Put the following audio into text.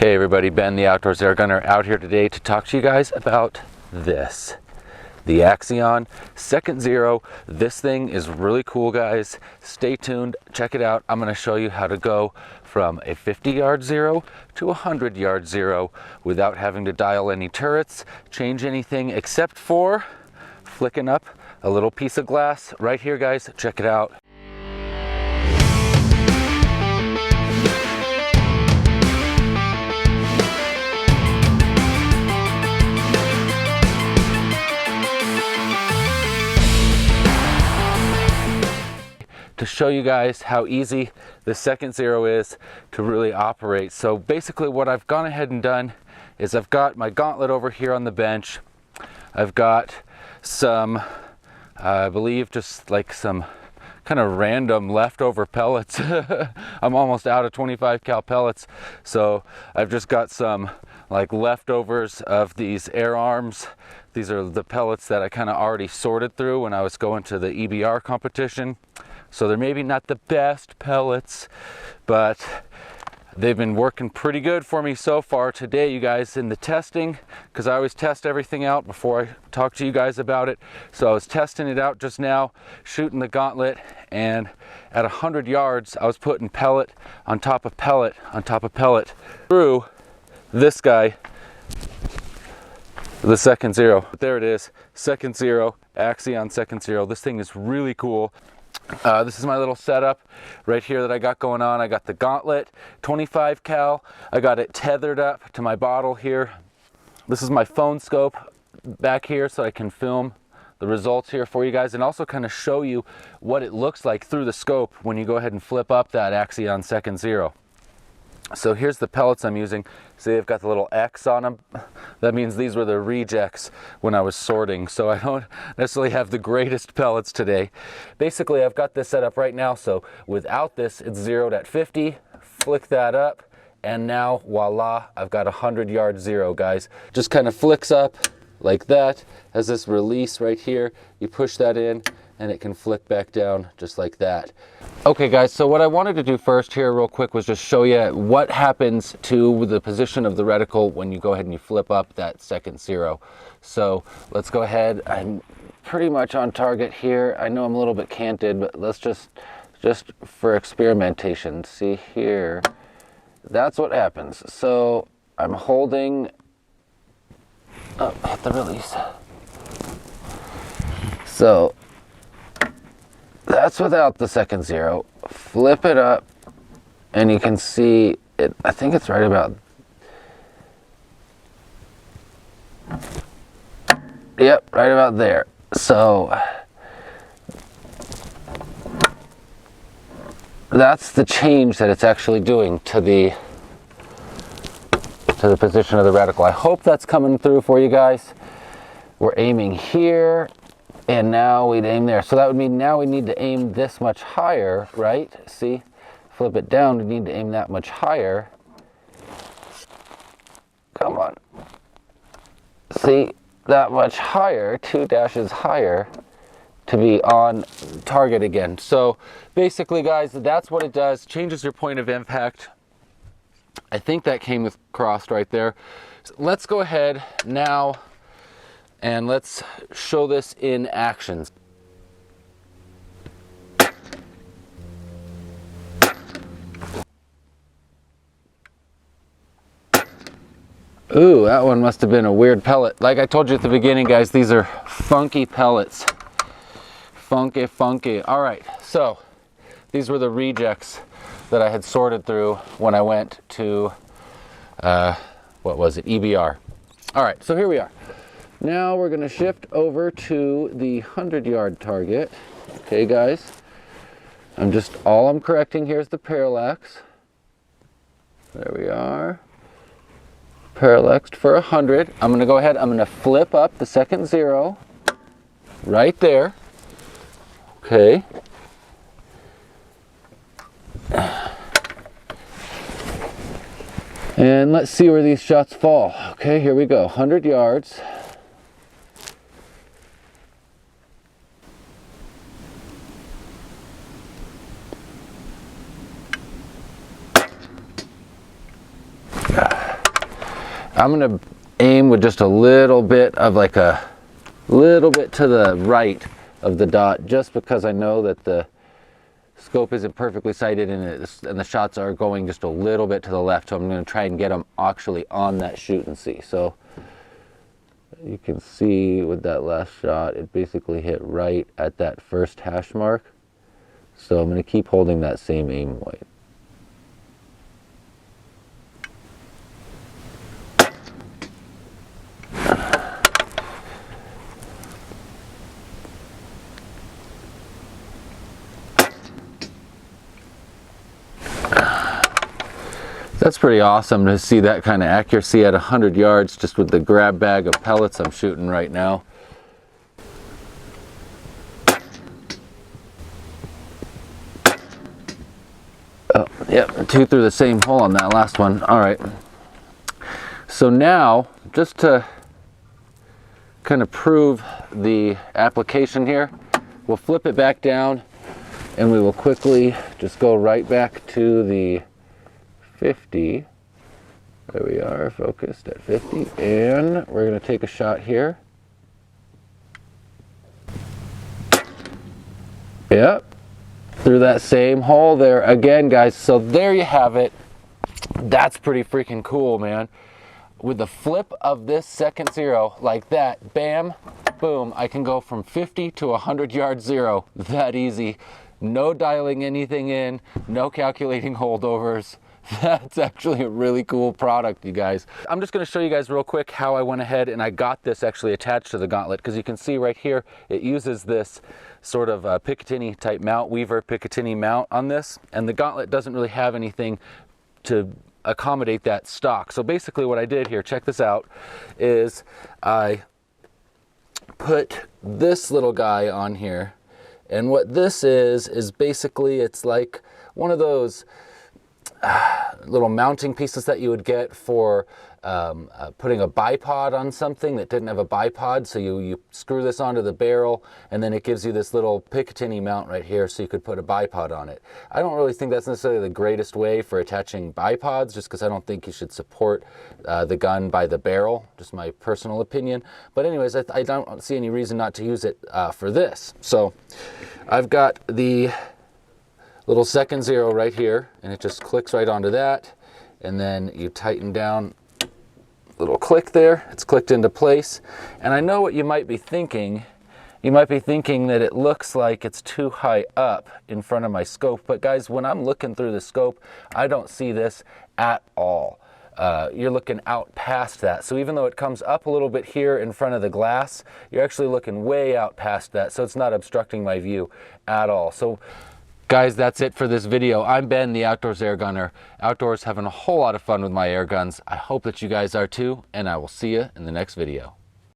Hey everybody, Ben the Outdoors Air Gunner out here today to talk to you guys about this. The Axeon Second Zero. This thing is really cool, guys. Stay tuned, check it out. I'm gonna show you how to go from a 50-yard zero to a 100-yard zero without having to dial any turrets, change anything except for flicking up a little piece of glass right here, guys. Check it out. To show you guys how easy the Second Zero is to really operate. So basically what I've gone ahead and done is I've got my Gauntlet over here on the bench. I've got some, I believe just like some kind of random leftover pellets. I'm almost out of 25 cal pellets. So I've just got some like leftovers of these air arms. These are the pellets that I kind of already sorted through when I was going to the EBR competition. So they're maybe not the best pellets, but they've been working pretty good for me so far today, you guys, in the testing, because I always test everything out before I talk to you guys about it. So I was testing it out just now, shooting the Gauntlet, and at 100 yards, I was putting pellet on top of pellet on top of pellet through this guy, the Second Zero. But there it is, Second Zero, Axeon Second Zero. This thing is really cool. This is my little setup right here that I got going on. I got the Gauntlet, 25 cal. I got it tethered up to my bottle here. This is my phone scope back here so I can film the results here for you guys and also kind of show you what it looks like through the scope when you go ahead and flip up that Axeon Second Zero. So here's the pellets I'm using. See, they've got the little X on them. That means these were the rejects when I was sorting. So I don't necessarily have the greatest pellets today. Basically, I've got this set up right now. So without this, it's zeroed at 50. Flick that up. And now, voila, I've got a 100-yard zero, guys. Just kind of flicks up like that. Has this release right here. You push that in, and it can flick back down just like that. Okay guys, so what I wanted to do first here real quick was just show you what happens to the position of the reticle when you go ahead and you flip up that Second Zero. So let's go ahead. I'm pretty much on target here. I know I'm a little bit canted, but let's just for experimentation, see here. That's what happens. So I'm holding, oh, hit the release. So that's without the Second Zero. Flip it up and you can see it. I think it's right about, yep, right about there. So that's the change that it's actually doing to the position of the reticle. I hope that's coming through for you guys. We're aiming here. And now we'd aim there. So that would mean now we need to aim this much higher, right? See, flip it down, we need to aim that much higher. Come on. See, that much higher, 2 dashes higher to be on target again. So basically, guys, that's what it does. Changes your point of impact. I think that came across right there. So let's go ahead now and let's show this in action. Ooh, that one must have been a weird pellet. Like I told you at the beginning, guys, these are funky pellets. Funky, funky. All right, so these were the rejects that I had sorted through when I went to, what was it, EBR. All right, so here we are. Now we're going to shift over to the 100-yard target. Okay, guys. All I'm correcting here is the parallax. There we are. Parallaxed for 100. I'm going to go ahead. I'm going to flip up the Second Zero right there. Okay. And let's see where these shots fall. Okay, here we go. 100 yards. I'm gonna aim with just a little bit of like a little bit to the right of the dot, just because I know that the scope isn't perfectly sighted and the shots are going just a little bit to the left, so I'm going to try and get them actually on that shoot and see. So you can see with that last shot, it basically hit right at that first hash mark. So I'm going to keep holding that same aim weight. That's pretty awesome to see that kind of accuracy at 100 yards just with the grab bag of pellets I'm shooting right now. Oh, yep, 2 through the same hole on that last one. All right. So now, just to kind of prove the application here, we'll flip it back down and we will quickly just go right back to the 50. There we are, focused at 50, and we're going to take a shot here. Yep, through that same hole there again, guys. So there you have it. That's pretty freaking cool, man. With the flip of this Second Zero like that, bam, boom, I can go from 50 to 100 yard zero that easy. No dialing anything in, no calculating holdovers. That's actually a really cool product, you guys. I'm just going to show you guys real quick how I went ahead and I got this actually attached to the Gauntlet, because you can see right here it uses this sort of Picatinny type mount, Weaver Picatinny mount on this, and the Gauntlet doesn't really have anything to accommodate that stock. So basically what I did here, check this out, is I put this little guy on here, and what this is basically, it's like one of those little mounting pieces that you would get for putting a bipod on something that didn't have a bipod. So you screw this onto the barrel, and then it gives you this little Picatinny mount right here, so you could put a bipod on it. I don't really think that's necessarily the greatest way for attaching bipods, just because I don't think you should support the gun by the barrel, just my personal opinion. But anyways, I don't see any reason not to use it for this. So I've got the little Second Zero right here, and it just clicks right onto that, and then you tighten down, little click there, it's clicked into place. And I know what you might be thinking. You might be thinking that it looks like it's too high up in front of my scope, but guys, when I'm looking through the scope, I don't see this at all. You're looking out past that. So even though it comes up a little bit here in front of the glass, you're actually looking way out past that, so it's not obstructing my view at all. So guys, that's it for this video. I'm Ben, the Outdoors Air Gunner. Outdoors having a whole lot of fun with my air guns. I hope that you guys are too, and I will see you in the next video.